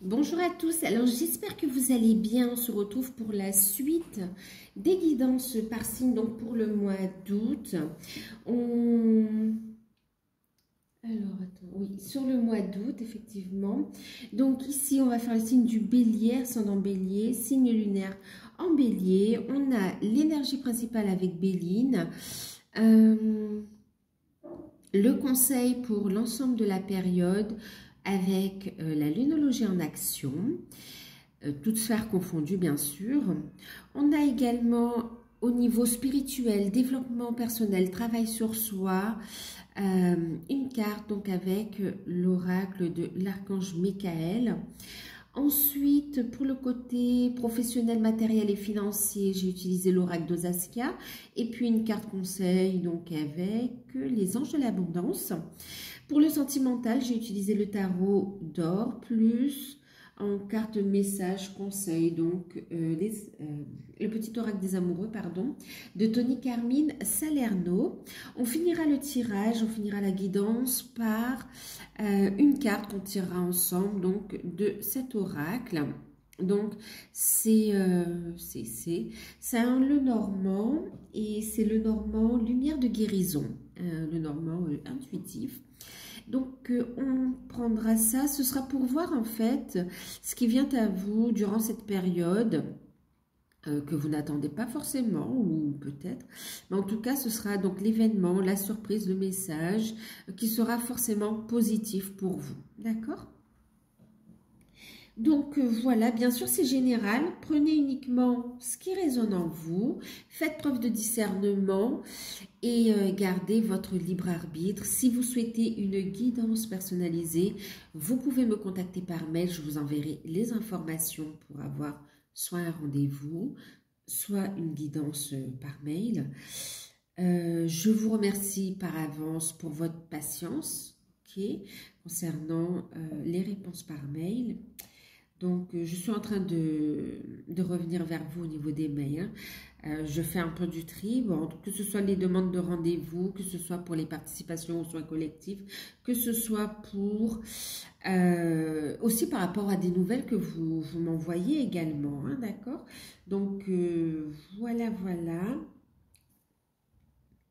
Bonjour à tous, alors j'espère que vous allez bien. On se retrouve pour la suite des guidances par signe, donc pour le mois d'août. Alors, attends, oui, sur le mois d'août, effectivement. Donc ici, on va faire le signe du bélier, ascendant bélier, signe lunaire en bélier. On a l'énergie principale avec Béline. Le conseil pour l'ensemble de la période avec la lunologie en action, toutes sphères confondues bien sûr. On a également au niveau spirituel, développement personnel, travail sur soi, une carte donc avec l'oracle de l'archange Michael. Ensuite, pour le côté professionnel, matériel et financier, j'ai utilisé l'oracle d'Osaskia et puis une carte conseil donc avec les anges de l'abondance. Pour le sentimental, j'ai utilisé le tarot d'or plus en carte message conseil, donc le petit oracle des amoureux, pardon, de Tony Carmine Salerno. On finira le tirage, on finira la guidance par une carte qu'on tirera ensemble, donc de cet oracle. Donc c'est un le normand et c'est le normand lumière de guérison, le normand intuitif. Donc, on prendra ça, ce sera pour voir en fait ce qui vient à vous durant cette période que vous n'attendez pas forcément ou peut-être. Mais en tout cas, ce sera donc l'événement, la surprise, le message qui sera forcément positif pour vous. D'accord ? Donc voilà, bien sûr c'est général, prenez uniquement ce qui résonne en vous, faites preuve de discernement et gardez votre libre arbitre. Si vous souhaitez une guidance personnalisée, vous pouvez me contacter par mail, je vous enverrai les informations pour avoir soit un rendez-vous, soit une guidance par mail. Je vous remercie par avance pour votre patience concernant les réponses par mail. Donc, je suis en train de revenir vers vous au niveau des mails. Je fais un peu du tri, bon, que ce soit les demandes de rendez-vous, que ce soit pour les participations aux soins collectifs, que ce soit pour aussi par rapport à des nouvelles que vous m'envoyez également, hein, d'accord? Donc, voilà.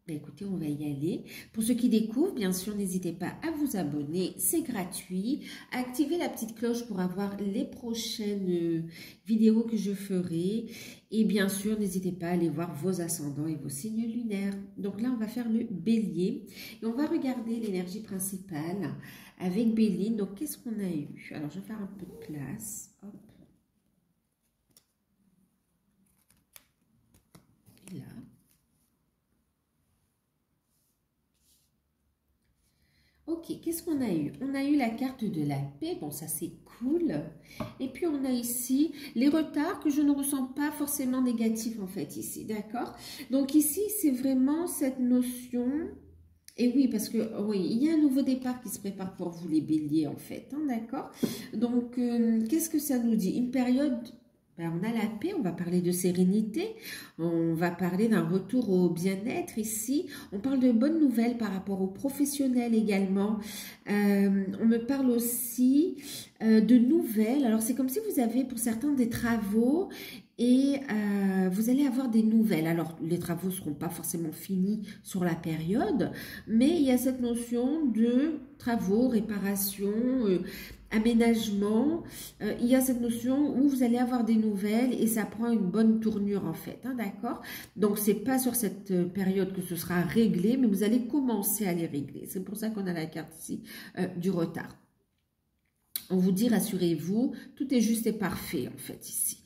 Ben écoutez, on va y aller. Pour ceux qui découvrent, bien sûr, n'hésitez pas à vous abonner, c'est gratuit. Activez la petite cloche pour avoir les prochaines vidéos que je ferai. Et bien sûr, n'hésitez pas à aller voir vos ascendants et vos signes lunaires. Donc là, on va faire le bélier. Et on va regarder l'énergie principale avec Béline. Donc, qu'est-ce qu'on a eu? Alors, je vais faire un peu de place. Hop. Et là. Ok, qu'est-ce qu'on a eu? On a eu la carte de la paix, bon ça c'est cool. Et puis on a ici les retards que je ne ressens pas forcément négatifs en fait ici, d'accord? Donc ici c'est vraiment cette notion, et oui parce que oui, il y a un nouveau départ qui se prépare pour vous les béliers en fait, hein, d'accord? Donc qu'est-ce que ça nous dit? Une période... Ben, on a la paix, on va parler de sérénité, on va parler d'un retour au bien-être ici. On parle de bonnes nouvelles par rapport aux professionnels également. On me parle aussi de nouvelles. Alors, c'est comme si vous avez pour certains des travaux et vous allez avoir des nouvelles. Alors, les travaux ne seront pas forcément finis sur la période, mais il y a cette notion de travaux, réparation, aménagement, il y a cette notion où vous allez avoir des nouvelles et ça prend une bonne tournure en fait, hein, d'accord? Donc, c'est pas sur cette période que ce sera réglé, mais vous allez commencer à les régler. C'est pour ça qu'on a la carte ici du retard. On vous dit, rassurez-vous, tout est juste et parfait en fait ici.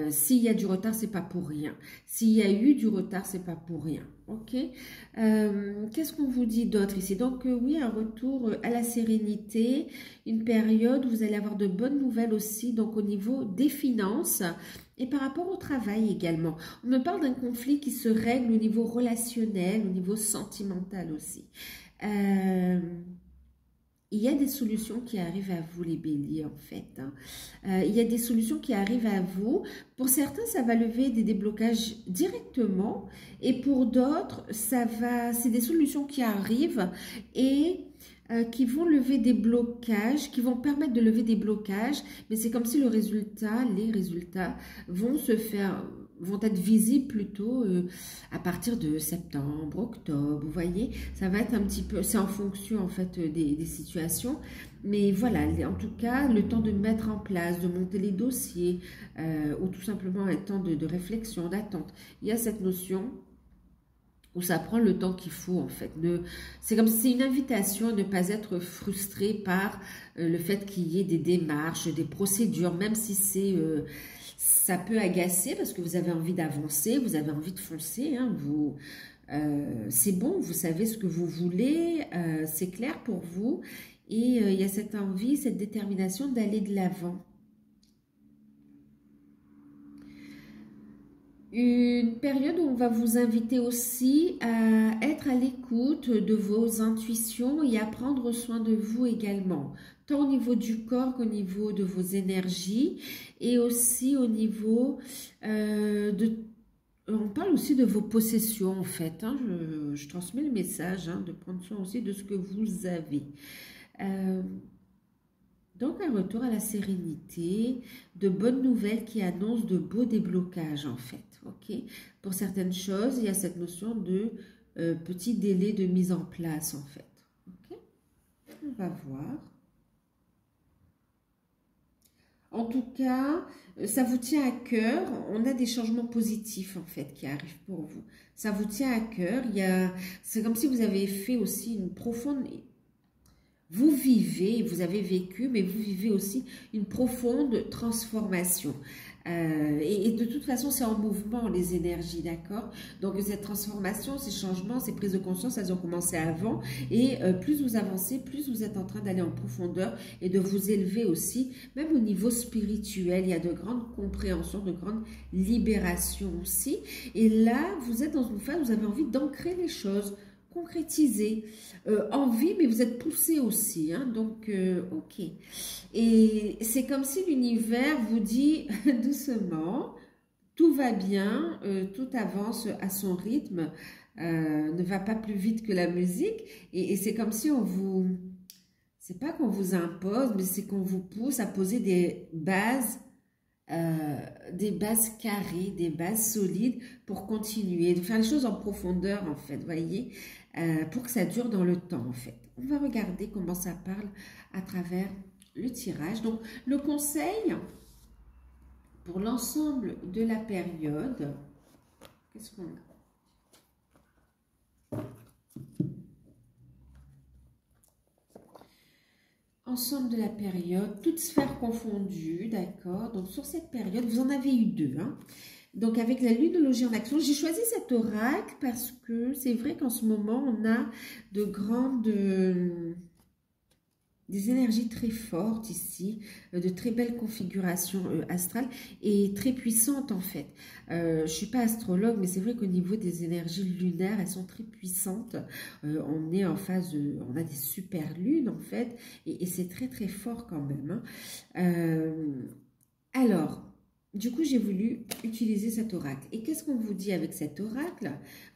S'il y a du retard, c'est pas pour rien. S'il y a eu du retard, c'est pas pour rien. Ok. Qu'est-ce qu'on vous dit d'autre ici? Donc oui, un retour à la sérénité, une période où vous allez avoir de bonnes nouvelles aussi, donc au niveau des finances et par rapport au travail également. On me parle d'un conflit qui se règle au niveau relationnel, au niveau sentimental aussi. Il y a des solutions qui arrivent à vous, les béliers, en fait. Hein. Il y a des solutions qui arrivent à vous. Pour certains, ça va lever des déblocages directement. Et pour d'autres, c'est des solutions qui arrivent et qui vont lever des blocages, qui vont permettre de lever des blocages, mais c'est comme si les résultats vont vont être visibles plutôt à partir de septembre, octobre, vous voyez, ça va être un petit peu, c'est en fonction en fait des situations, mais voilà, en tout cas, le temps de mettre en place, de monter les dossiers, ou tout simplement un temps de réflexion, d'attente, il y a cette notion où ça prend le temps qu'il faut en fait. C'est comme si c'est une invitation à ne pas être frustré par le fait qu'il y ait des démarches, des procédures, même si ça peut agacer parce que vous avez envie d'avancer, vous avez envie de foncer, hein, c'est bon, vous savez ce que vous voulez, c'est clair pour vous et il y a cette envie, cette détermination d'aller de l'avant. Une période où on va vous inviter aussi à être à l'écoute de vos intuitions et à prendre soin de vous également, tant au niveau du corps qu'au niveau de vos énergies et aussi au niveau on parle aussi de vos possessions en fait, hein, je transmets le message, hein, de prendre soin aussi de ce que vous avez. Donc, un retour à la sérénité, de bonnes nouvelles qui annoncent de beaux déblocages, en fait. Ok. Pour certaines choses, il y a cette notion de petit délai de mise en place, en fait. Ok. On va voir. En tout cas, ça vous tient à cœur. On a des changements positifs, en fait, qui arrivent pour vous. Ça vous tient à cœur. C'est comme si vous avez fait aussi une profonde... Vous vivez, vous avez vécu, mais vous vivez aussi une profonde transformation. Et de toute façon, c'est en mouvement, les énergies, d'accord? Donc, cette transformation, ces changements, ces prises de conscience, elles ont commencé avant. Et plus vous avancez, plus vous êtes en train d'aller en profondeur et de vous élever aussi, même au niveau spirituel. Il y a de grandes compréhensions, de grandes libérations aussi. Et là, vous êtes dans une phase où vous avez envie d'ancrer les choses, concrétiser, envie, mais vous êtes poussé aussi, hein, donc ok. Et c'est comme si l'univers vous dit doucement, tout va bien, tout avance à son rythme, ne va pas plus vite que la musique, et c'est comme si c'est pas qu'on vous impose, mais c'est qu'on vous pousse à poser des bases carrées, des bases solides pour continuer, de faire les choses en profondeur en fait, voyez, pour que ça dure dans le temps en fait. On va regarder comment ça parle à travers le tirage. Donc le conseil pour l'ensemble de la période, qu'est-ce qu'on a? Ensemble de la période, toutes sphères confondues, d'accord? Donc, sur cette période, vous en avez eu deux, hein? Donc, avec la lunologie en action, j'ai choisi cet oracle parce que c'est vrai qu'en ce moment, on a des énergies très fortes ici, de très belles configurations astrales et très puissantes en fait. Je ne suis pas astrologue, mais c'est vrai qu'au niveau des énergies lunaires, elles sont très puissantes. On est en phase, on a des super lunes en fait, et c'est très très fort quand même, hein. Alors, du coup, j'ai voulu utiliser cet oracle. Et qu'est-ce qu'on vous dit avec cet oracle?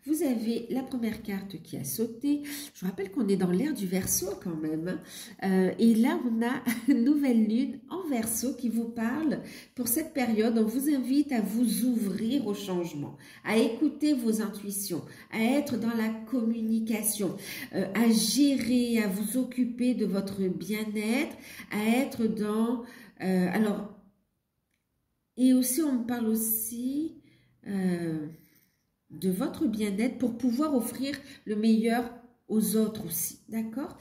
Vous avez la première carte qui a sauté. Je vous rappelle qu'on est dans l'ère du Verseau quand même, hein. Et là, on a une nouvelle lune en Verseau qui vous parle pour cette période. On vous invite à vous ouvrir au changement, à écouter vos intuitions, à être dans la communication, à gérer, à vous occuper de votre bien-être, à être dans... Et aussi, on me parle aussi de votre bien-être pour pouvoir offrir le meilleur aux autres aussi, d'accord?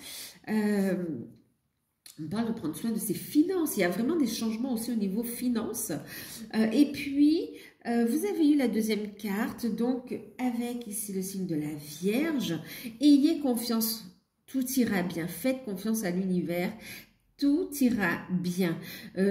On parle de prendre soin de ses finances. Il y a vraiment des changements aussi au niveau finances. Et puis, vous avez eu la deuxième carte, donc avec ici le signe de la Vierge. Ayez confiance, tout ira bien. Faites confiance à l'univers, tout ira bien.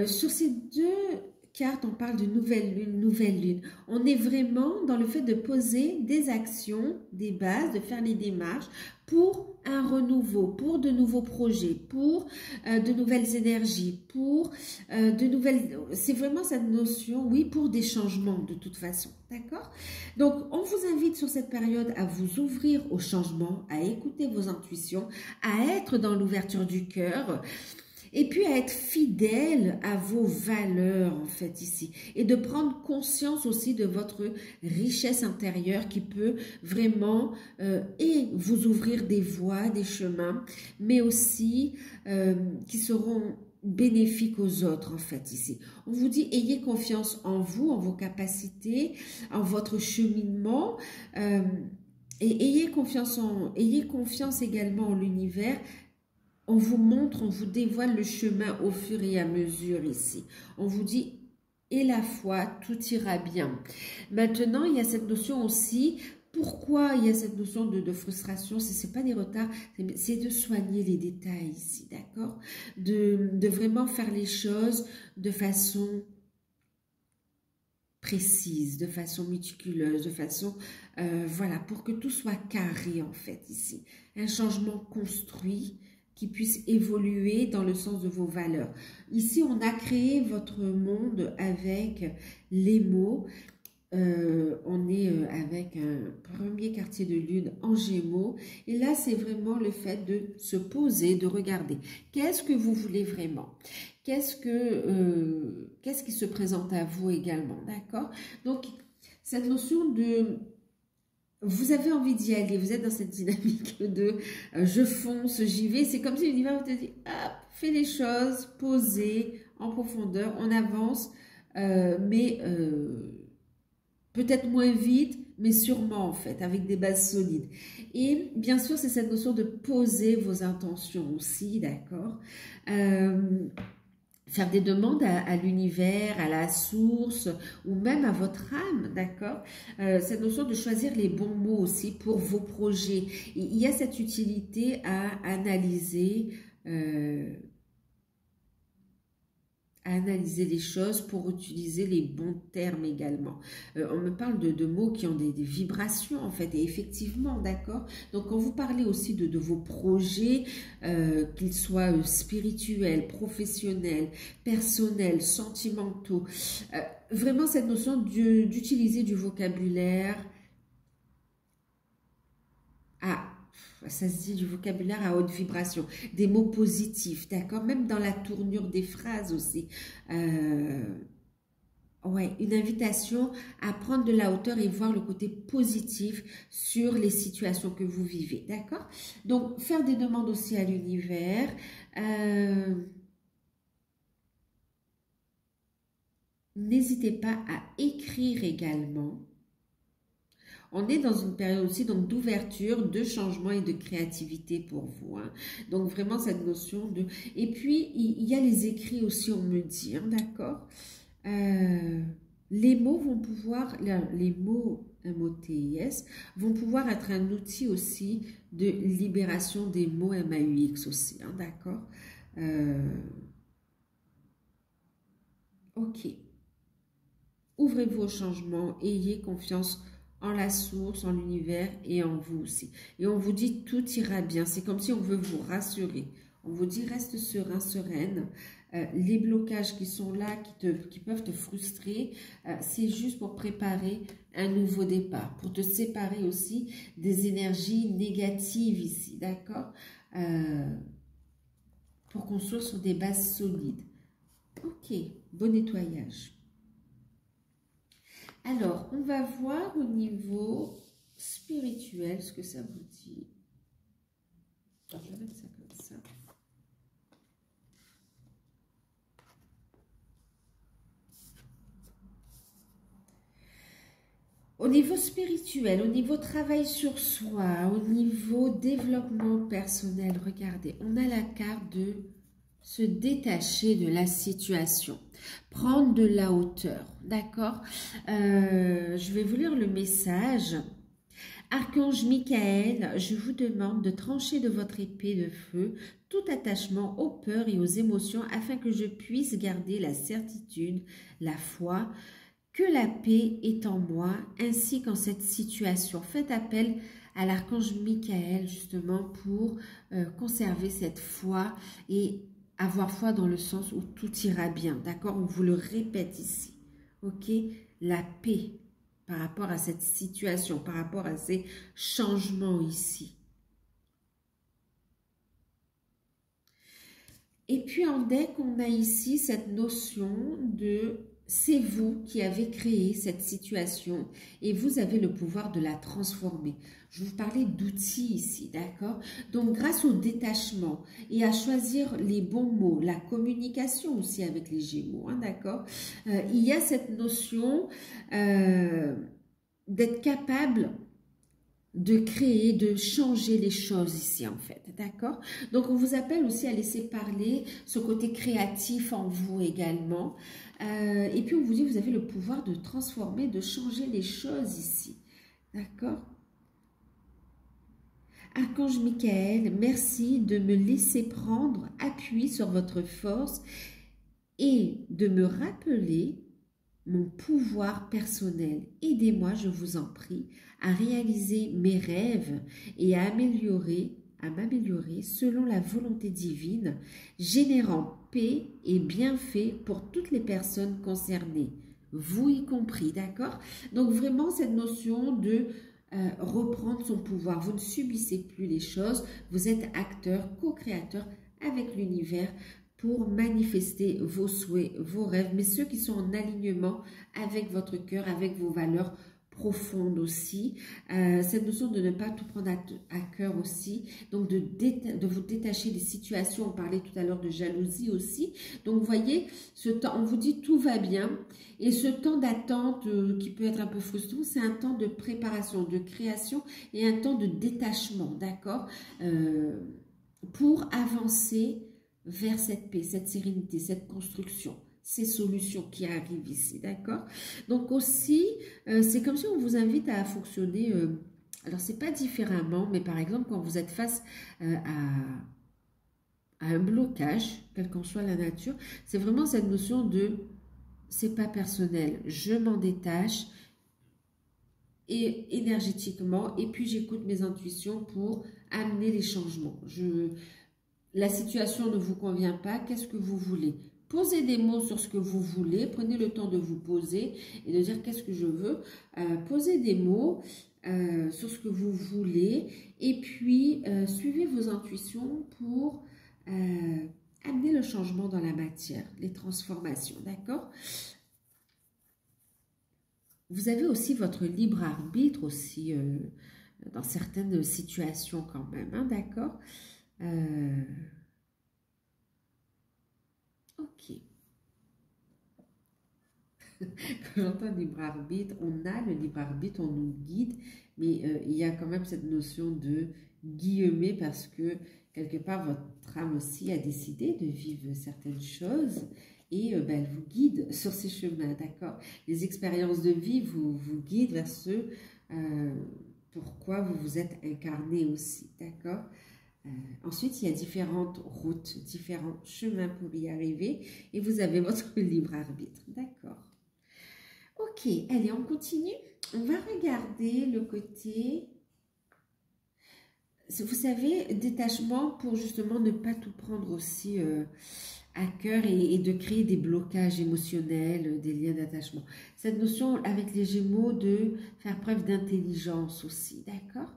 Sur ces deux carte, on parle de nouvelle lune, nouvelle lune. On est vraiment dans le fait de poser des actions, des bases, de faire les démarches pour un renouveau, pour de nouveaux projets, pour de nouvelles énergies, pour de nouvelles... C'est vraiment cette notion, oui, pour des changements de toute façon, d'accord? Donc, on vous invite sur cette période à vous ouvrir au changement, à écouter vos intuitions, à être dans l'ouverture du cœur, et puis à être fidèle à vos valeurs en fait ici. Et de prendre conscience aussi de votre richesse intérieure qui peut vraiment et vous ouvrir des voies, des chemins, mais aussi qui seront bénéfiques aux autres en fait ici. On vous dit ayez confiance en vous, en vos capacités, en votre cheminement et ayez confiance également en l'univers. On vous montre, on vous dévoile le chemin au fur et à mesure ici. On vous dit, et la foi, tout ira bien. Maintenant, il y a cette notion aussi, pourquoi il y a cette notion de frustration? Ce n'est pas des retards, c'est de soigner les détails ici, d'accord? De vraiment faire les choses de façon précise, de façon méticuleuse, de façon, voilà, pour que tout soit carré en fait ici. Un changement construit, qui puisse évoluer dans le sens de vos valeurs. Ici, on a créé votre monde avec les mots. On est avec un premier quartier de lune en Gémeaux. Et là, c'est vraiment le fait de se poser, de regarder. Qu'est-ce que vous voulez vraiment? Qu'est-ce qui se présente à vous également? D'accord? Donc, cette notion de... Vous avez envie d'y aller, vous êtes dans cette dynamique de je fonce, j'y vais. C'est comme si l'univers vous dit, hop, fais les choses, posez en profondeur, on avance, mais peut-être moins vite, mais sûrement en fait, avec des bases solides. Et bien sûr, c'est cette notion de poser vos intentions aussi, d'accord? Faire des demandes à l'univers, à la source ou même à votre âme, d'accord? Cette notion de choisir les bons mots aussi pour vos projets. Il y a cette utilité à analyser les choses pour utiliser les bons termes également. On me parle de mots qui ont des vibrations en fait, et effectivement, d'accord? Donc, quand vous parlez aussi de vos projets, qu'ils soient spirituels, professionnels, personnels, sentimentaux, vraiment cette notion d'utiliser du vocabulaire ça se dit du vocabulaire à haute vibration, des mots positifs, d'accord? Même dans la tournure des phrases aussi. Ouais, une invitation à prendre de la hauteur et voir le côté positif sur les situations que vous vivez, d'accord? Donc, faire des demandes aussi à l'univers. N'hésitez pas à écrire également. On est dans une période aussi donc d'ouverture, de changement et de créativité pour vous. Hein. Donc vraiment cette notion de... Et puis il y a les écrits aussi, on me dit, hein, d'accord? Les mots vont pouvoir, les mots MOTIS vont pouvoir être un outil aussi de libération des mots MAUX aussi, hein, d'accord? Ok. Ouvrez-vous au changement, ayez confiance en la source, en l'univers et en vous aussi. Et on vous dit tout ira bien. C'est comme si on veut vous rassurer. On vous dit reste serein, sereine. Les blocages qui sont là, qui peuvent te frustrer, c'est juste pour préparer un nouveau départ, pour te séparer aussi des énergies négatives ici, d'accord? Pour qu'on soit sur des bases solides. Ok, bon nettoyage. Alors, on va voir au niveau spirituel ce que ça vous dit. Alors, je vais mettre ça comme ça. Au niveau spirituel, au niveau travail sur soi, au niveau développement personnel, regardez, on a la carte de se détacher de la situation, prendre de la hauteur, d'accord? Je vais vous lire le message. Archange Michael, je vous demande de trancher de votre épée de feu tout attachement aux peurs et aux émotions afin que je puisse garder la certitude, la foi, que la paix est en moi ainsi qu'en cette situation. Faites appel à l'archange Michael justement pour conserver cette foi et avoir foi dans le sens où tout ira bien. D'accord? On vous le répète ici. Ok? La paix par rapport à cette situation, par rapport à ces changements ici. Et puis en deck, on a ici cette notion de c'est vous qui avez créé cette situation et vous avez le pouvoir de la transformer. Je vous parlais d'outils ici, d'accord? Donc grâce au détachement et à choisir les bons mots, la communication aussi avec les Gémeaux, hein, d'accord? Il y a cette notion d'être capable de créer, de changer les choses ici en fait, d'accord? Donc on vous appelle aussi à laisser parler ce côté créatif en vous également. Et puis on vous dit, vous avez le pouvoir de transformer, de changer les choses ici, d'accord? Archange Michael, merci de me laisser prendre appui sur votre force et de me rappeler mon pouvoir personnel. Aidez-moi, je vous en prie, à réaliser mes rêves et à m'améliorer selon la volonté divine, générant paix et bienfaits pour toutes les personnes concernées, vous y compris, d'accord? Donc vraiment cette notion de reprendre son pouvoir. Vous ne subissez plus les choses, vous êtes acteur, co-créateur avec l'univers pour manifester vos souhaits, vos rêves, mais ceux qui sont en alignement avec votre cœur, avec vos valeurs profondes aussi. Cette notion de ne pas tout prendre à cœur aussi, donc de vous détacher des situations. On parlait tout à l'heure de jalousie aussi. Donc vous voyez, ce temps, on vous dit tout va bien, et ce temps d'attente qui peut être un peu frustrant, c'est un temps de préparation, de création et un temps de détachement, d'accord, pour avancer vers cette paix, cette sérénité, cette construction, ces solutions qui arrivent ici, d'accord? Donc aussi, c'est comme si on vous invite à fonctionner, alors c'est pas différemment, mais par exemple quand vous êtes face à un blocage, quelle qu'en soit la nature, c'est vraiment cette notion de c'est pas personnel, je m'en détache et énergétiquement, et puis j'écoute mes intuitions pour amener les changements. La situation ne vous convient pas, qu'est-ce que vous voulez? Posez des mots sur ce que vous voulez, prenez le temps de vous poser et de dire qu'est-ce que je veux. Posez des mots sur ce que vous voulez et puis suivez vos intuitions pour amener le changement dans la matière, les transformations, d'accord? Vous avez aussi votre libre arbitre aussi dans certaines situations quand même, hein, d'accord? Ok. Quand j'entends libre arbitre, on a le libre arbitre, on nous guide, mais il y a quand même cette notion de guillemets parce que quelque part votre âme aussi a décidé de vivre certaines choses et elle vous guide sur ces chemins, d'accord? Les expériences de vie vous guident vers ce pourquoi vous vous êtes incarné aussi, d'accord? Ensuite, il y a différentes routes, différents chemins pour y arriver et vous avez votre libre arbitre, d'accord? Ok, allez, on continue. On va regarder le côté, vous savez, détachement pour justement ne pas tout prendre aussi à cœur et de créer des blocages émotionnels, des liens d'attachement. Cette notion avec les Gémeaux de faire preuve d'intelligence aussi, d'accord?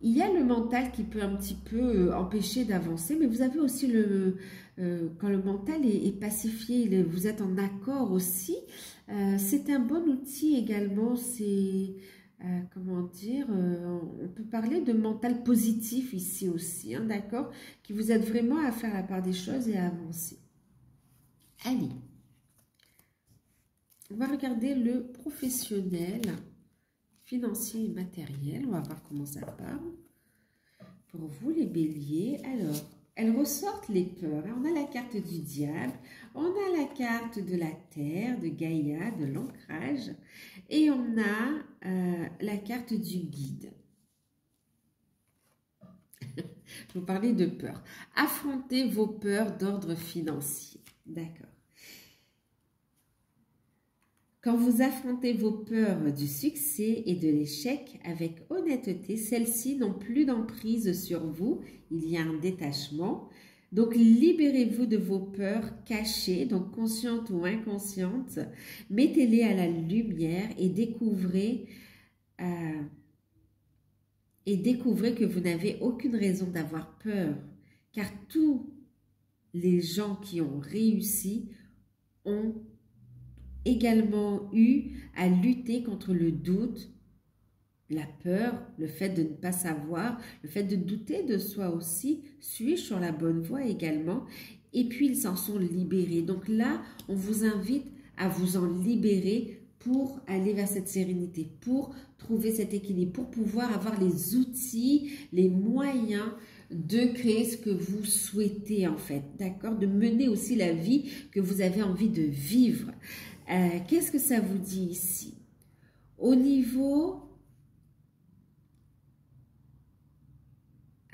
Il y a le mental qui peut un petit peu empêcher d'avancer, mais vous avez aussi quand le mental est pacifié, vous êtes en accord aussi, c'est un bon outil également, c'est, comment dire, on peut parler de mental positif ici aussi, hein, d'accord, qui vous aide vraiment à faire la part des choses et à avancer. Allez, on va regarder le professionnel, financier et matériel. On va voir comment ça parle. Pour vous, les béliers, alors, elles ressortent les peurs. On a la carte du diable, on a la carte de la terre, de Gaïa, de l'ancrage, et on a la carte du guide. Je vous parlais de peur. Affrontez vos peurs d'ordre financier. D'accord. Quand vous affrontez vos peurs du succès et de l'échec avec honnêteté, celles-ci n'ont plus d'emprise sur vous. Il y a un détachement. Donc, libérez-vous de vos peurs cachées, donc conscientes ou inconscientes. Mettez-les à la lumière et découvrez que vous n'avez aucune raison d'avoir peur. Car tous les gens qui ont réussi ont également eu à lutter contre le doute, la peur, le fait de ne pas savoir, le fait de douter de soi aussi. Suis-je sur la bonne voie également? Et puis ils s'en sont libérés. Donc là, on vous invite à vous en libérer pour aller vers cette sérénité, pour trouver cet équilibre, pour pouvoir avoir les outils, les moyens de créer ce que vous souhaitez en fait, d'accord? De mener aussi la vie que vous avez envie de vivre. Qu'est-ce que ça vous dit ici? Au niveau...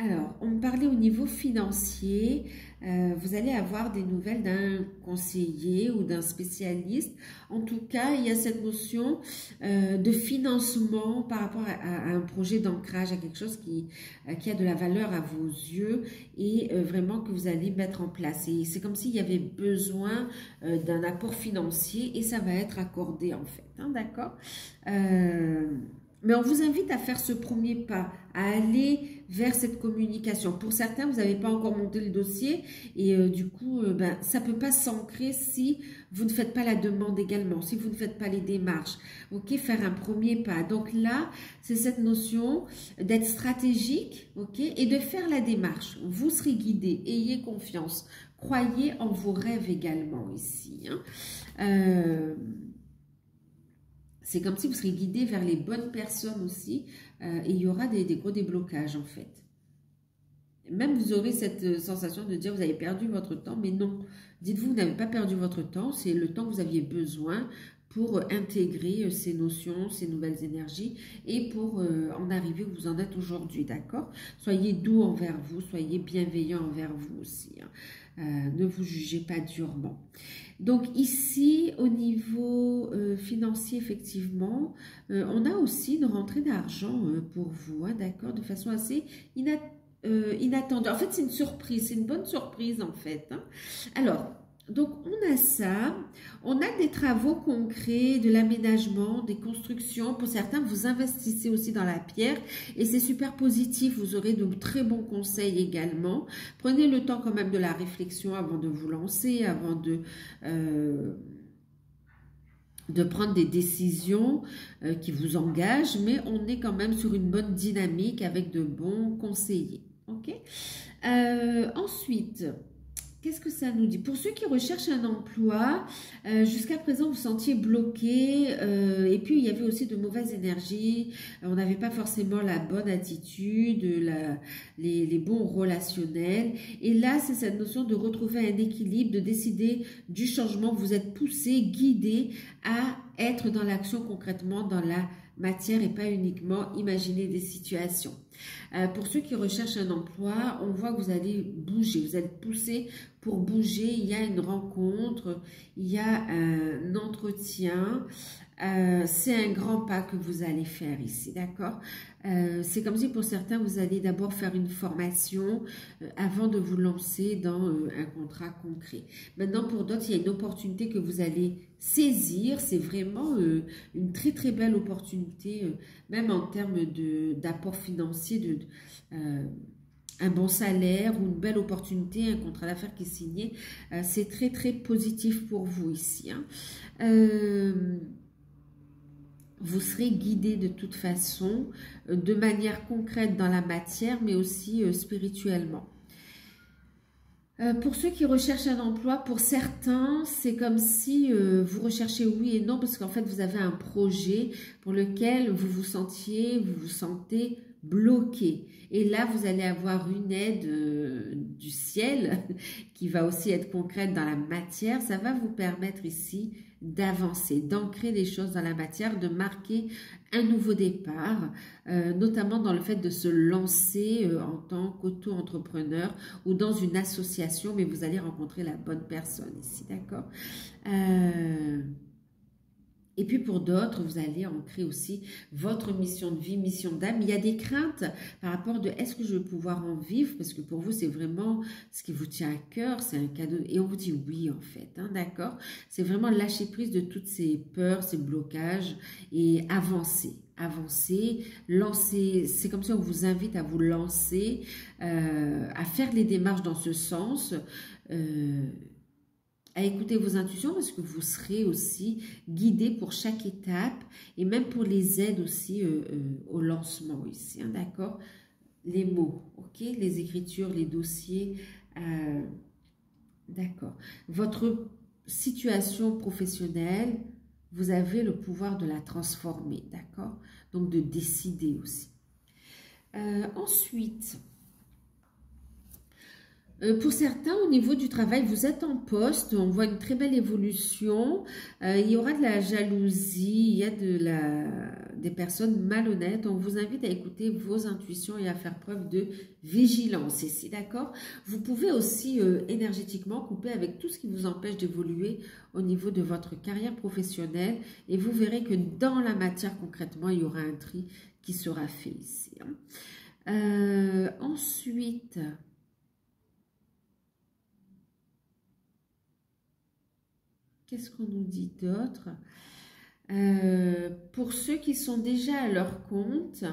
Alors, on me parlait au niveau financier, vous allez avoir des nouvelles d'un conseiller ou d'un spécialiste. En tout cas, il y a cette notion de financement par rapport à un projet d'ancrage, à quelque chose qui a de la valeur à vos yeux et vraiment que vous allez mettre en place. Et c'est comme s'il y avait besoin d'un apport financier et ça va être accordé en fait, hein, d'accord? Mais on vous invite à faire ce premier pas, à aller vers cette communication. Pour certains, vous n'avez pas encore monté le dossier et du coup, ça ne peut pas s'ancrer si vous ne faites pas la demande également, si vous ne faites pas les démarches. Ok, faire un premier pas. Donc là, c'est cette notion d'être stratégique, ok, et de faire la démarche. Vous serez guidé, ayez confiance. Croyez en vos rêves également ici, hein. C'est comme si vous serez guidé vers les bonnes personnes aussi et il y aura des gros déblocages en fait. Même vous aurez cette sensation de dire vous avez perdu votre temps, mais non. Dites-vous, vous n'avez pas perdu votre temps, c'est le temps que vous aviez besoin pour intégrer ces notions, ces nouvelles énergies et pour en arriver où vous en êtes aujourd'hui, d'accord? Soyez doux envers vous, soyez bienveillant envers vous aussi, hein. Ne vous jugez pas durement. Donc ici, au niveau financier, effectivement, on a aussi une rentrée d'argent pour vous, hein, d'accord, de façon assez inattendue. En fait, c'est une surprise, c'est une bonne surprise en fait, hein. Alors, donc on a ça, on a des travaux concrets, de l'aménagement, des constructions. Pour certains, vous investissez aussi dans la pierre et c'est super positif. Vous aurez de très bons conseils également. Prenez le temps quand même de la réflexion avant de vous lancer, avant de prendre des décisions qui vous engagent, mais on est quand même sur une bonne dynamique avec de bons conseillers. Ok. Ensuite, qu'est-ce que ça nous dit? Pour ceux qui recherchent un emploi, jusqu'à présent vous sentiez bloqué et puis il y avait aussi de mauvaises énergies, on n'avait pas forcément la bonne attitude, les bons relationnels. Et là, c'est cette notion de retrouver un équilibre, de décider du changement. Vous êtes poussé, guidé à être dans l'action concrètement, dans la matière et pas uniquement imaginer des situations. Pour ceux qui recherchent un emploi, on voit que vous allez bouger, vous êtes poussé pour bouger. Il y a une rencontre, il y a un entretien. C'est un grand pas que vous allez faire ici, d'accord? C'est comme si pour certains, vous allez d'abord faire une formation avant de vous lancer dans un contrat concret. Maintenant, pour d'autres, il y a une opportunité que vous allez saisir. C'est vraiment une très très belle opportunité, même en termes d'apport financier, un bon salaire ou une belle opportunité, un contrat d'affaires qui est signé. C'est très très positif pour vous ici, hein. Vous serez guidé de toute façon, de manière concrète dans la matière, mais aussi spirituellement. Pour ceux qui recherchent un emploi, pour certains, c'est comme si vous recherchez oui et non, parce qu'en fait, vous avez un projet pour lequel vous vous sentez bloqué. Et là, vous allez avoir une aide du ciel qui va aussi être concrète dans la matière. Ça va vous permettre ici d'avancer, d'ancrer les choses dans la matière, de marquer un nouveau départ, notamment dans le fait de se lancer en tant qu'auto-entrepreneur ou dans une association, mais vous allez rencontrer la bonne personne ici, d'accord? Et puis pour d'autres, vous allez ancrer aussi votre mission de vie, mission d'âme. Il y a des craintes par rapport de est-ce que je vais pouvoir en vivre? Parce que pour vous, c'est vraiment ce qui vous tient à cœur, c'est un cadeau. Et on vous dit oui en fait, hein, d'accord? C'est vraiment lâcher prise de toutes ces peurs, ces blocages et avancer. Avancer, lancer, c'est comme si on vous invite à vous lancer, à faire les démarches dans ce sens, à écouter vos intuitions parce que vous serez aussi guidé pour chaque étape et même pour les aides aussi au lancement ici, hein, d'accord? Les mots, ok? Les écritures, les dossiers, d'accord. Votre situation professionnelle, vous avez le pouvoir de la transformer, d'accord? Donc de décider aussi. Ensuite, pour certains, au niveau du travail, vous êtes en poste, on voit une très belle évolution, il y aura de la jalousie, il y a des personnes malhonnêtes, on vous invite à écouter vos intuitions et à faire preuve de vigilance ici, d'accord? Vous pouvez aussi énergétiquement couper avec tout ce qui vous empêche d'évoluer au niveau de votre carrière professionnelle et vous verrez que dans la matière, concrètement, il y aura un tri qui sera fait ici, hein. Ensuite... Qu'est-ce qu'on nous dit d'autre? Pour ceux qui sont déjà à leur compte,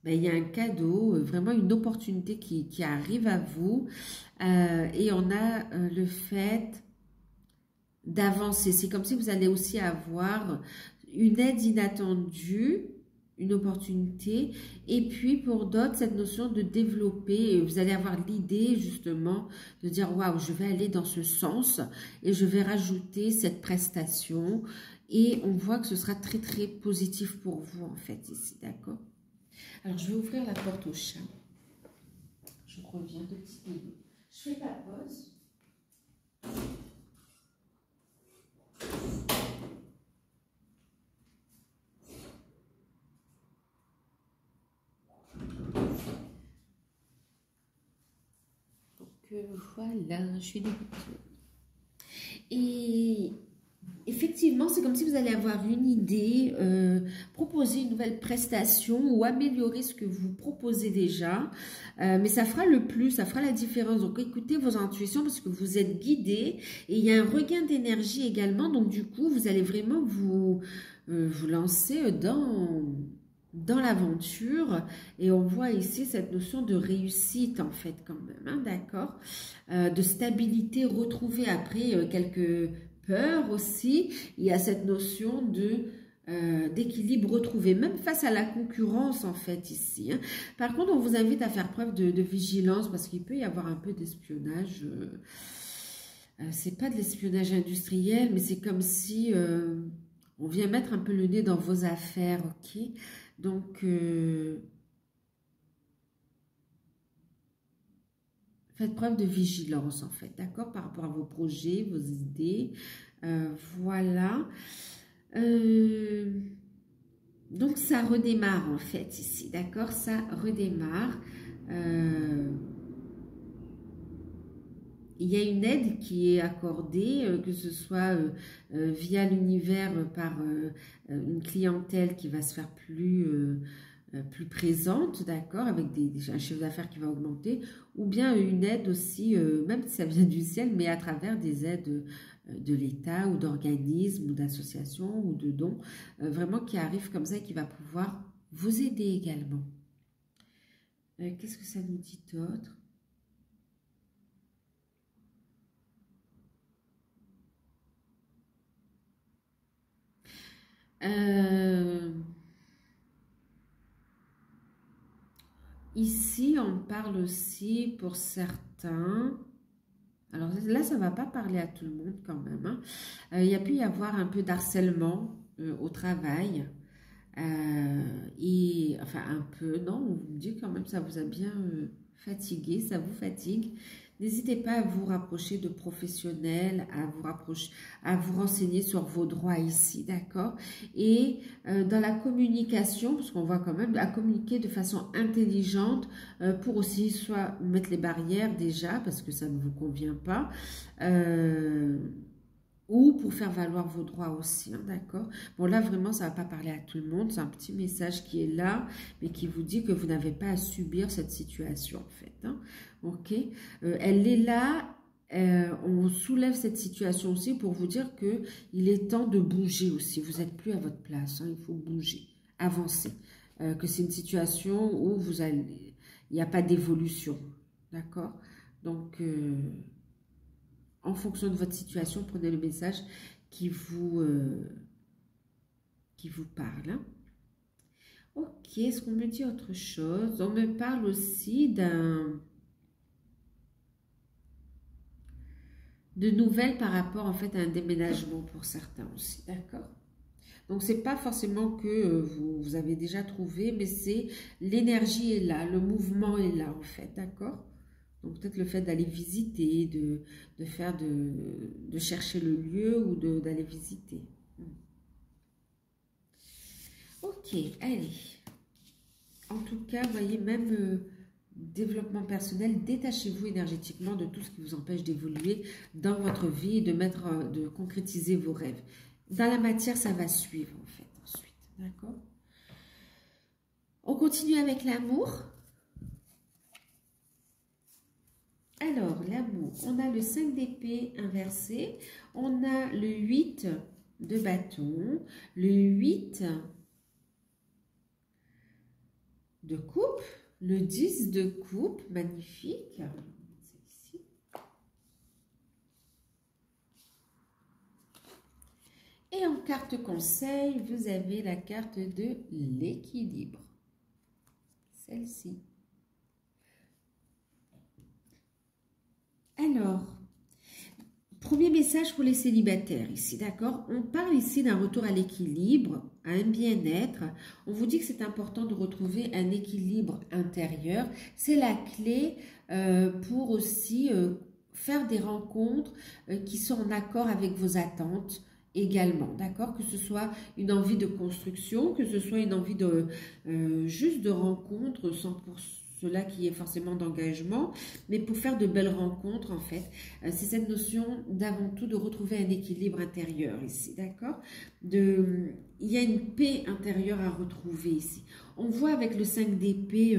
ben, il y a un cadeau, vraiment une opportunité qui arrive à vous. Et on a le fait d'avancer. C'est comme si vous allez aussi avoir une aide inattendue, une opportunité, et puis pour d'autres, cette notion de développer, vous allez avoir l'idée justement de dire waouh, je vais aller dans ce sens et je vais rajouter cette prestation et on voit que ce sera très très positif pour vous en fait ici, d'accord? Alors je vais ouvrir la porte au chat, je reviens de petites minutes, je fais la pause. Voilà, je suis dégoûtée. Et effectivement, c'est comme si vous allez avoir une idée, proposer une nouvelle prestation ou améliorer ce que vous proposez déjà. Mais ça fera le plus, ça fera la différence. Donc, écoutez vos intuitions parce que vous êtes guidé et il y a un regain d'énergie également. Donc, du coup, vous allez vraiment vous lancer dans l'aventure et on voit ici cette notion de réussite en fait quand même, hein, d'accord, de stabilité retrouvée après quelques peurs aussi. Il y a cette notion d'équilibre retrouvé, même face à la concurrence en fait ici, hein. Par contre, on vous invite à faire preuve de vigilance parce qu'il peut y avoir un peu d'espionnage. C'est pas de l'espionnage industriel, mais c'est comme si on vient mettre un peu le nez dans vos affaires, ok? Donc, faites preuve de vigilance, en fait, d'accord? Par rapport à vos projets, vos idées. Voilà. Donc, ça redémarre, en fait, ici, d'accord? Ça redémarre. Il y a une aide qui est accordée, que ce soit via l'univers par une clientèle qui va se faire plus présente, d'accord, avec un chiffre d'affaires qui va augmenter, ou bien une aide aussi, même si ça vient du ciel, mais à travers des aides de l'État ou d'organismes ou d'associations ou de dons, vraiment qui arrivent comme ça et qui va pouvoir vous aider également. Qu'est-ce que ça nous dit d'autre? Ici, on parle aussi pour certains. Alors là, ça ne va pas parler à tout le monde quand même, hein. Il y a pu y avoir un peu d'harcèlement au travail. Et enfin un peu, non, on me dit quand même ça vous a bien fatigué, ça vous fatigue. N'hésitez pas à vous rapprocher de professionnels, à vous renseigner sur vos droits ici, d'accord? Et dans la communication, parce qu'on voit quand même, à communiquer de façon intelligente pour aussi soit mettre les barrières déjà, parce que ça ne vous convient pas, ou pour faire valoir vos droits aussi, hein, d'accord? Bon, là, vraiment, ça ne va pas parler à tout le monde. C'est un petit message qui est là, mais qui vous dit que vous n'avez pas à subir cette situation, en fait. Hein, ok? Elle est là. On soulève cette situation aussi pour vous dire que il est temps de bouger aussi. Vous n'êtes plus à votre place. Hein, il faut bouger, avancer. Que c'est une situation où il n'y a pas d'évolution. D'accord? Donc... en fonction de votre situation, prenez le message qui vous parle. Hein. Ok, est-ce qu'on me dit autre chose? On me parle aussi de nouvelles par rapport en fait à un déménagement pour certains aussi, d'accord? Donc, c'est pas forcément que vous avez déjà trouvé, mais c'est l'énergie est là, le mouvement est là en fait, d'accord? Donc peut-être le fait d'aller visiter, de chercher le lieu ou d'aller visiter. Ok, allez. En tout cas, vous voyez, même développement personnel, détachez-vous énergétiquement de tout ce qui vous empêche d'évoluer dans votre vie et de concrétiser vos rêves. Dans la matière, ça va suivre en fait ensuite, d'accord? On continue avec l'amour. Alors, l'amour, on a le 5 d'épée inversé, on a le 8 de bâton, le 8 de coupe, le 10 de coupe, magnifique. Ici. Et en carte conseil, vous avez la carte de l'équilibre, celle-ci. Alors, premier message pour les célibataires ici, d'accord? On parle ici d'un retour à l'équilibre, à un bien-être. On vous dit que c'est important de retrouver un équilibre intérieur. C'est la clé pour aussi faire des rencontres qui sont en accord avec vos attentes également, d'accord? Que ce soit une envie de construction, que ce soit une envie de juste de rencontre sans pour cela qui est forcément d'engagement, mais pour faire de belles rencontres, en fait, c'est cette notion d'avant tout de retrouver un équilibre intérieur ici, d'accord? Il y a une paix intérieure à retrouver ici. On voit avec le 5 d'épée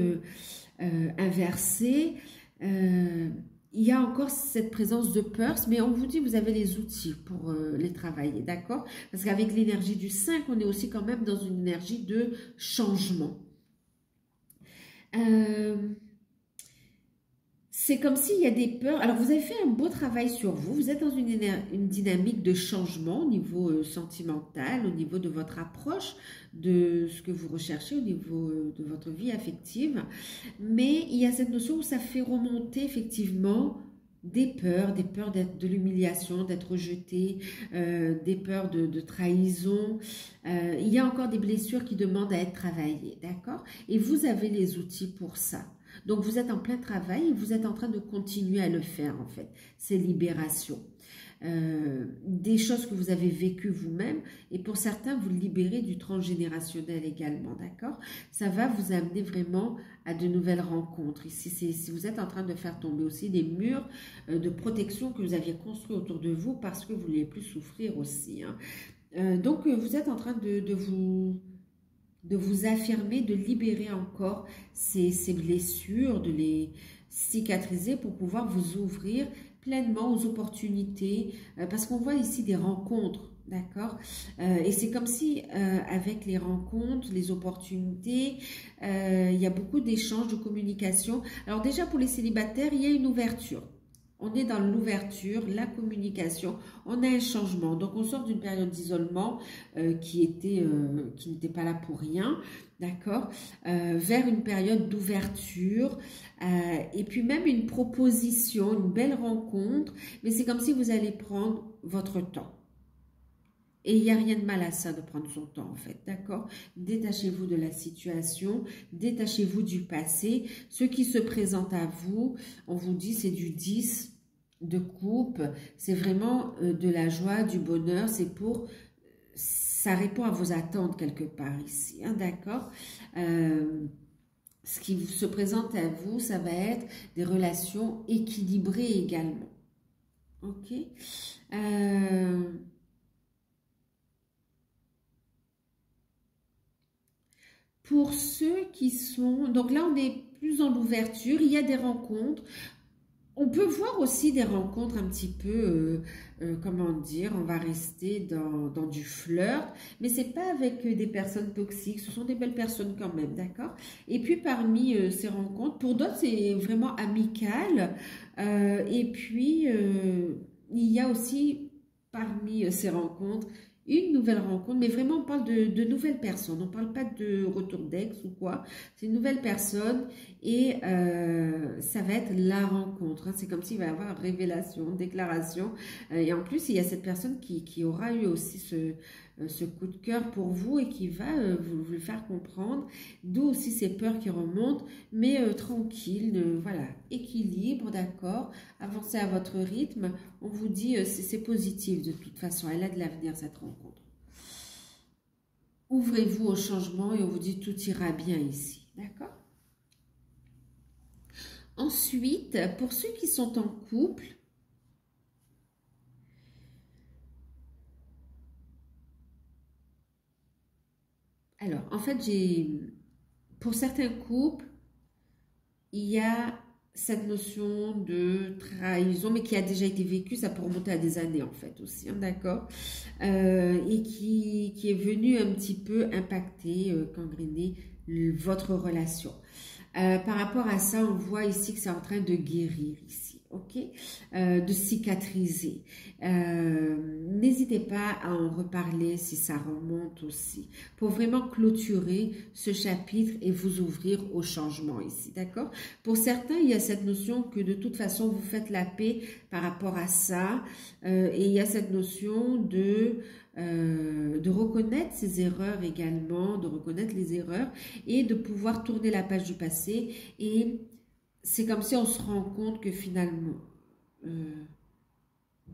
inversé, il y a encore cette présence de peur, mais on vous dit que vous avez les outils pour les travailler, d'accord? Parce qu'avec l'énergie du 5, on est aussi quand même dans une énergie de changement. C'est comme s'il y a des peurs. Alors, vous avez fait un beau travail sur vous. Vous êtes dans une dynamique de changement au niveau sentimental, au niveau de votre approche, de ce que vous recherchez, au niveau de votre vie affective. Mais il y a cette notion où ça fait remonter effectivement des peurs de l'humiliation, d'être rejeté, des peurs de trahison. Il y a encore des blessures qui demandent à être travaillées, d'accord? Et vous avez les outils pour ça. Donc, vous êtes en plein travail et vous êtes en train de continuer à le faire, en fait. C'est libération. Des choses que vous avez vécues vous-même et pour certains, vous libérez du transgénérationnel également, d'accord? Ça va vous amener vraiment à de nouvelles rencontres. Ici, si vous êtes en train de faire tomber aussi des murs de protection que vous aviez construits autour de vous parce que vous ne voulez plus souffrir aussi. Hein. Donc, vous êtes en train de vous affirmer, de libérer encore ces blessures, de les cicatriser pour pouvoir vous ouvrir pleinement aux opportunités, parce qu'on voit ici des rencontres, d'accord? Et c'est comme si avec les rencontres, les opportunités, il y a beaucoup d'échanges, de communication. Alors déjà pour les célibataires, il y a une ouverture. On est dans l'ouverture, la communication, on a un changement. Donc, on sort d'une période d'isolement qui n'était pas là pour rien, d'accord, vers une période d'ouverture et puis même une proposition, une belle rencontre. Mais c'est comme si vous allez prendre votre temps. Et il n'y a rien de mal à ça de prendre son temps en fait, d'accord? Détachez-vous de la situation, détachez-vous du passé. Ce qui se présente à vous, on vous dit c'est du 10 de coupe, c'est vraiment de la joie, du bonheur, c'est pour... Ça répond à vos attentes quelque part ici, hein, d'accord? Ce qui se présente à vous, ça va être des relations équilibrées également. Ok? Pour ceux qui sont... Donc là, on est plus dans l'ouverture. Il y a des rencontres. On peut voir aussi des rencontres un petit peu, comment dire, on va rester dans du flirt, mais c'est pas avec des personnes toxiques, ce sont des belles personnes quand même, d'accord? Et puis parmi ces rencontres, pour d'autres c'est vraiment amical, et puis il y a aussi parmi ces rencontres une nouvelle rencontre, mais vraiment on parle de nouvelles personnes, on ne parle pas de retour d'ex ou quoi, c'est une nouvelle personne et ça va être la rencontre, hein. C'est comme s'il va y avoir révélation, déclaration, et en plus il y a cette personne qui aura eu aussi ce coup de cœur pour vous et qui va vous le faire comprendre, d'où aussi ces peurs qui remontent, mais tranquille, voilà, équilibre, d'accord, avancez à votre rythme, on vous dit c'est positif de toute façon, elle a de l'avenir cette rencontre. Ouvrez-vous au changement et on vous dit tout ira bien ici, d'accord? Ensuite, pour ceux qui sont en couple, alors en fait pour certains couples, il y a cette notion de trahison, mais qui a déjà été vécue, ça peut remonter à des années en fait aussi, hein, d'accord, et qui est venu un petit peu impacter, gangriner votre relation. Par rapport à ça, on voit ici que c'est en train de guérir ici, ok, de cicatriser. N'hésitez pas à en reparler si ça remonte aussi, pour vraiment clôturer ce chapitre et vous ouvrir au changement ici, d'accord? Pour certains, il y a cette notion que de toute façon, vous faites la paix par rapport à ça, et il y a cette notion de reconnaître ses erreurs également, de reconnaître les erreurs et de pouvoir tourner la page du passé. Et c'est comme si on se rend compte que finalement,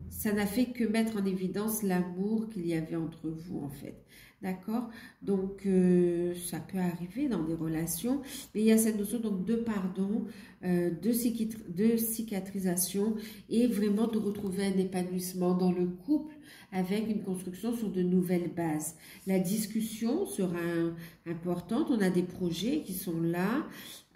ça n'a fait que mettre en évidence l'amour qu'il y avait entre vous en fait. D'accord? Donc, ça peut arriver dans des relations, mais il y a cette notion donc de pardon, de cicatrisation et vraiment de retrouver un épanouissement dans le couple avec une construction sur de nouvelles bases. La discussion sera importante, on a des projets qui sont là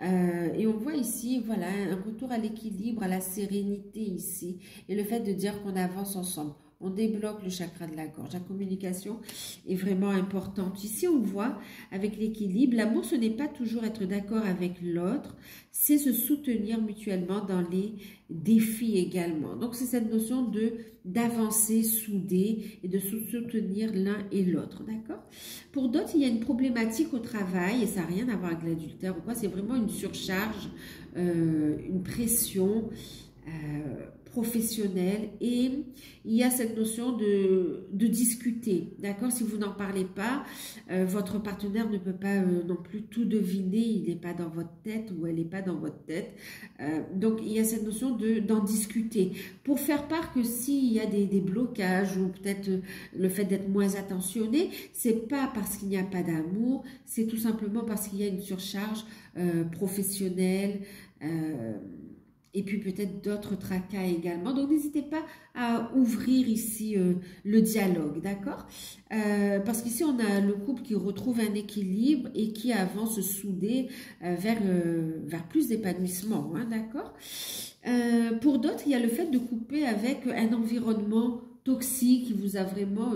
et on voit ici, voilà, un retour à l'équilibre, à la sérénité ici et le fait de dire qu'on avance ensemble. On débloque le chakra de la gorge. La communication est vraiment importante. Ici, on voit avec l'équilibre, l'amour, ce n'est pas toujours être d'accord avec l'autre, c'est se soutenir mutuellement dans les défis également. Donc, c'est cette notion d'avancer soudé et de se soutenir l'un et l'autre, d'accord? Pour d'autres, il y a une problématique au travail et ça n'a rien à voir avec l'adultère ou quoi, c'est vraiment une surcharge, une pression, professionnel et il y a cette notion de discuter, d'accord? Si vous n'en parlez pas, votre partenaire ne peut pas non plus tout deviner, il n'est pas dans votre tête ou elle n'est pas dans votre tête. Donc, il y a cette notion d'en discuter pour faire part que s'il y a des blocages ou peut-être le fait d'être moins attentionné, c'est pas parce qu'il n'y a pas d'amour, c'est tout simplement parce qu'il y a une surcharge professionnelle, et puis peut-être d'autres tracas également. Donc, n'hésitez pas à ouvrir ici le dialogue, d'accord? Parce qu'ici, on a le couple qui retrouve un équilibre et qui avance soudé vers plus d'épanouissement, hein, d'accord? Pour d'autres, il y a le fait de couper avec un environnement toxique qui vous a vraiment...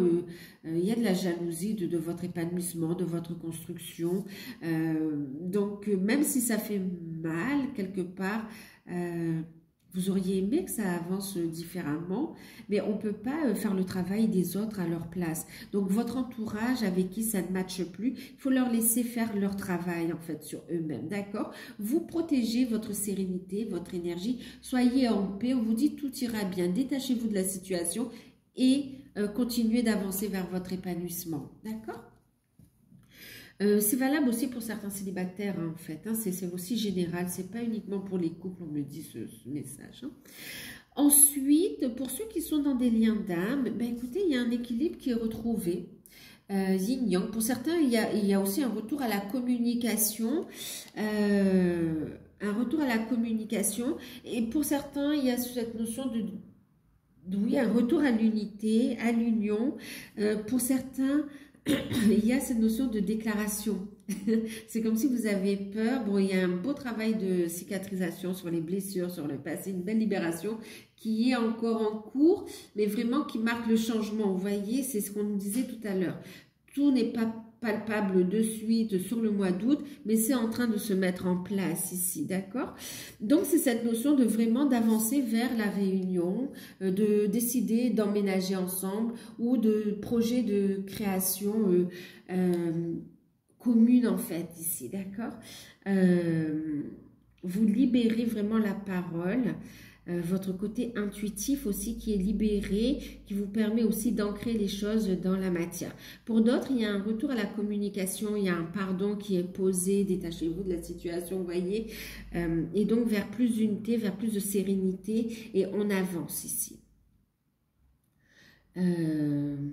il y a de la jalousie de votre épanouissement, de votre construction. Donc, même si ça fait mal quelque part, vous auriez aimé que ça avance différemment, mais on ne peut pas faire le travail des autres à leur place. Donc, votre entourage avec qui ça ne matche plus, il faut leur laisser faire leur travail, en fait, sur eux-mêmes, d'accord? Vous protégez votre sérénité, votre énergie, soyez en paix, on vous dit tout ira bien, détachez-vous de la situation et continuer d'avancer vers votre épanouissement. D'accord? C'est valable aussi pour certains célibataires, hein, en fait. Hein, c'est aussi général. C'est pas uniquement pour les couples, on me dit ce message. Hein. Ensuite, pour ceux qui sont dans des liens d'âme, ben écoutez, il y a un équilibre qui est retrouvé. Yin-yang. Pour certains, il y a aussi un retour à la communication. Un retour à la communication. Et pour certains, il y a cette notion oui, un retour à l'unité, à l'union. Pour certains, il y a cette notion de déclaration. C'est comme si vous avez peur. Bon, il y a un beau travail de cicatrisation sur les blessures, sur le passé, une belle libération qui est encore en cours, mais vraiment qui marque le changement. Vous voyez, c'est ce qu'on nous disait tout à l'heure. Tout n'est pas palpable de suite sur le mois d'août, mais c'est en train de se mettre en place ici, d'accord? Donc, c'est cette notion de vraiment d'avancer vers la réunion, de décider d'emménager ensemble ou de projet de création commune, en fait, ici, d'accord? Vous libérez vraiment la parole. Votre côté intuitif aussi qui est libéré, qui vous permet aussi d'ancrer les choses dans la matière. Pour d'autres, il y a un retour à la communication, il y a un pardon qui est posé, détachez-vous de la situation, vous voyez, et donc vers plus d'unité, vers plus de sérénité, et on avance ici. On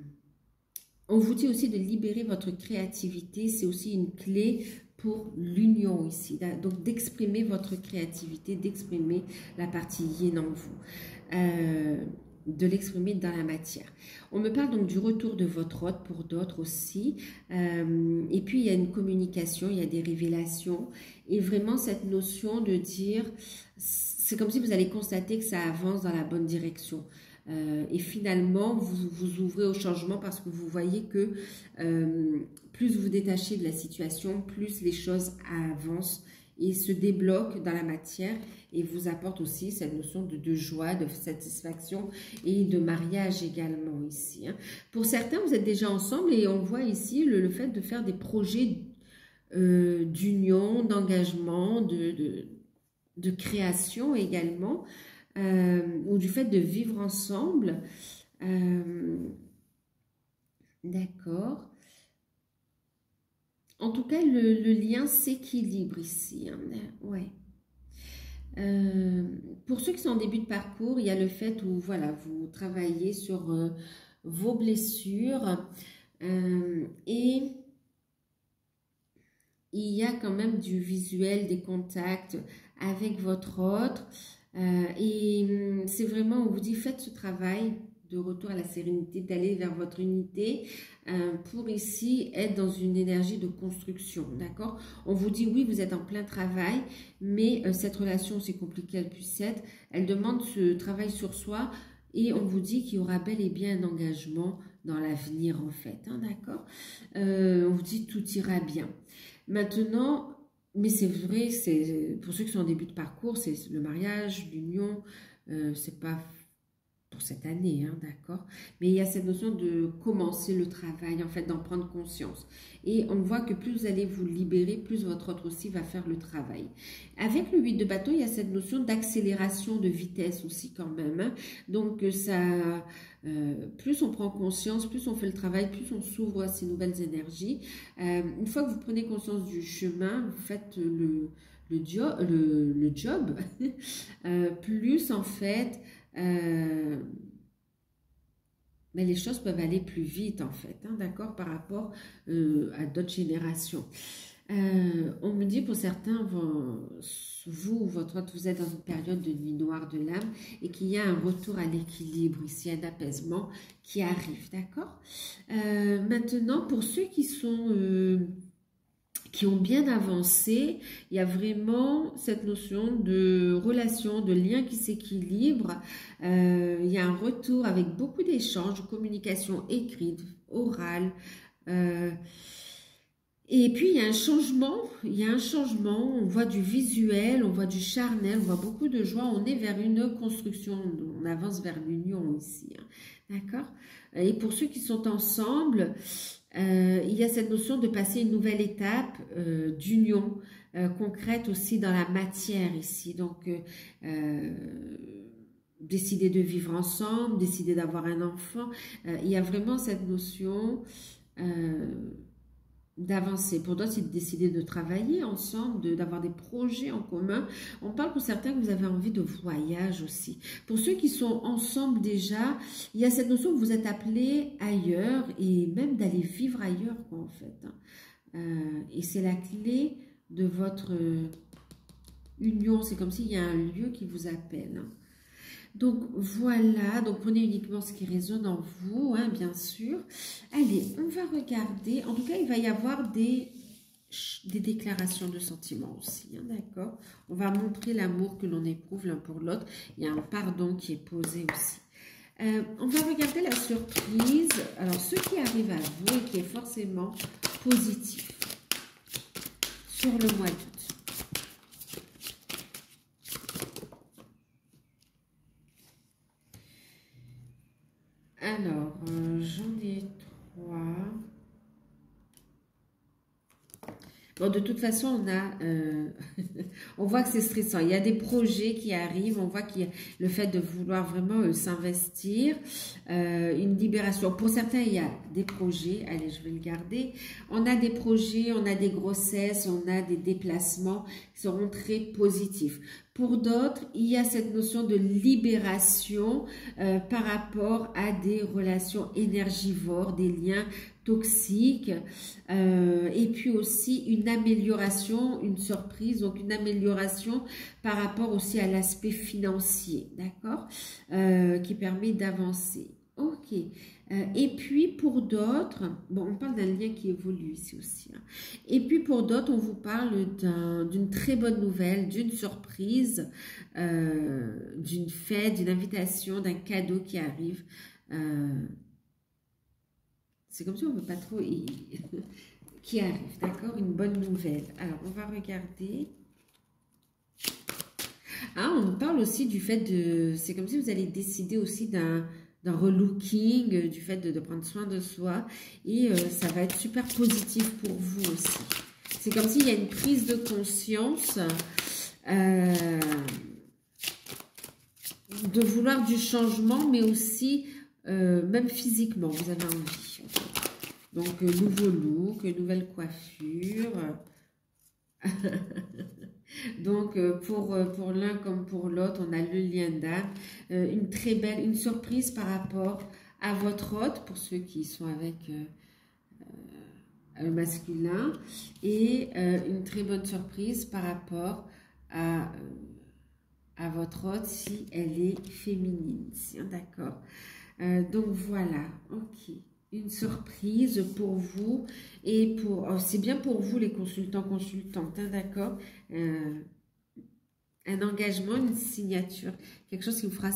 vous dit aussi de libérer votre créativité, c'est aussi une clé pour l'union ici, donc d'exprimer votre créativité, d'exprimer la partie yin en vous, de l'exprimer dans la matière. On me parle donc du retour de votre hôte pour d'autres aussi, et puis il y a une communication, il y a des révélations, et vraiment cette notion de dire, c'est comme si vous allez constater que ça avance dans la bonne direction. Et finalement, vous ouvrez au changement parce que vous voyez que plus vous détachez de la situation, plus les choses avancent et se débloquent dans la matière et vous apportent aussi cette notion de joie, de satisfaction et de mariage également ici. Hein. Pour certains, vous êtes déjà ensemble et on voit ici le fait de faire des projets d'union, d'engagement, de création également. Ou du fait de vivre ensemble. D'accord. En tout cas, le lien s'équilibre ici. Hein. Ouais. Pour ceux qui sont en début de parcours, il y a le fait où voilà, vous travaillez sur vos blessures et il y a quand même du visuel, des contacts avec votre autre. Et c'est vraiment, on vous dit, faites ce travail de retour à la sérénité, d'aller vers votre unité pour ici être dans une énergie de construction, d'accord? On vous dit, oui, vous êtes en plein travail, mais cette relation, aussi compliquée qu'elle puisse être, elle demande ce travail sur soi et on vous dit qu'il y aura bel et bien un engagement dans l'avenir, en fait, hein, d'accord? On vous dit, tout ira bien. Maintenant, mais c'est vrai, pour ceux qui sont en début de parcours, c'est le mariage, l'union, c'est pas pour cette année, hein, d'accord? Mais il y a cette notion de commencer le travail, en fait, d'en prendre conscience. Et on voit que plus vous allez vous libérer, plus votre autre aussi va faire le travail. Avec le 8 de bâton, il y a cette notion d'accélération, de vitesse aussi quand même. Hein. Donc, plus on prend conscience, plus on fait le travail, plus on s'ouvre à ces nouvelles énergies. Une fois que vous prenez conscience du chemin, vous faites le job, plus en fait... mais les choses peuvent aller plus vite en fait, hein, d'accord, par rapport à d'autres générations. On me dit pour certains, vous êtes dans une période de nuit noire de l'âme et qu'il y a un retour à l'équilibre ici, un apaisement qui arrive, d'accord. Maintenant, pour ceux qui ont bien avancé, il y a vraiment cette notion de relation, de lien qui s'équilibre. Il y a un retour avec beaucoup d'échanges, de communication écrite, orale. Et puis, il y a un changement, on voit du visuel, on voit du charnel, on voit beaucoup de joie, on est vers une construction, on avance vers l'union ici, hein, d'accord? Et pour ceux qui sont ensemble, il y a cette notion de passer une nouvelle étape d'union décider de vivre ensemble, décider d'avoir un enfant. Il y a vraiment cette notion d'avancer. Pour d'autres, c'est de décider de travailler ensemble, d'avoir des projets en commun. On parle pour certains que vous avez envie de voyage aussi. Pour ceux qui sont ensemble déjà, il y a cette notion que vous êtes appelés ailleurs et même d'aller vivre ailleurs, quoi, en fait. Et c'est la clé de votre union. C'est comme s'il y a un lieu qui vous appelle. Donc voilà, donc prenez uniquement ce qui résonne en vous, hein, bien sûr. Allez, on va regarder. En tout cas, il va y avoir des déclarations de sentiments aussi, hein, d'accord? On va montrer l'amour que l'on éprouve l'un pour l'autre. Il y a un pardon qui est posé aussi. On va regarder la surprise. Alors, ce qui arrive à vous et qui est forcément positif sur le mois d'août. Alors, j'en ai 3. Bon, de toute façon, on a, on voit que c'est stressant. Il y a des projets qui arrivent. On voit qu'il y a le fait de vouloir vraiment s'investir, une libération. Pour certains, il y a des projets. Allez, je vais le garder. On a des projets, on a des grossesses, on a des déplacements qui seront très positifs. Pour d'autres, il y a cette notion de libération par rapport à des relations énergivores, des liens toxiques, et puis aussi une amélioration, une surprise, donc une amélioration par rapport aussi à l'aspect financier, d'accord, qui permet d'avancer. Ok. Et puis pour d'autres, bon, on parle d'un lien qui évolue ici aussi, hein. Et puis pour d'autres, on vous parle d'une très bonne nouvelle, d'une surprise, d'une fête, d'une invitation, d'un cadeau qui arrive. C'est comme si on ne veut pas trop qui arrive, d'accord? Une bonne nouvelle. Alors, on va regarder. Ah, on nous parle aussi du fait de... C'est comme si vous allez décider aussi d'un relooking, du fait de prendre soin de soi. Et ça va être super positif pour vous aussi. C'est comme s'il y a une prise de conscience de vouloir du changement, mais aussi même physiquement, vous avez envie. En fait. Donc, nouveau look, nouvelle coiffure. Donc, pour l'un comme pour l'autre, on a le lien d'âme. Une très belle, une surprise par rapport à votre hôte, pour ceux qui sont avec le masculin. Et une très bonne surprise par rapport à votre hôte si elle est féminine. D'accord. Donc, voilà. Ok. Une surprise pour vous et pour... Oh, c'est bien pour vous les consultants, consultantes, hein, d'accord, un engagement, une signature, quelque chose qui vous fera...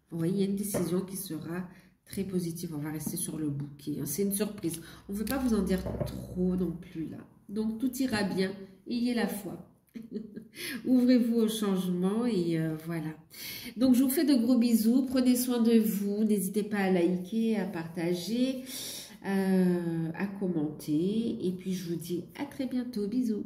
Vous voyez, il y a une décision qui sera très positive. On va rester sur le bouquet, hein. C'est une surprise. On ne veut pas vous en dire trop non plus là. Donc, tout ira bien. Ayez la foi. Ouvrez-vous au changement et voilà. Donc, je vous fais de gros bisous. Prenez soin de vous. N'hésitez pas à liker, à partager, à commenter. Et puis, je vous dis à très bientôt. Bisous.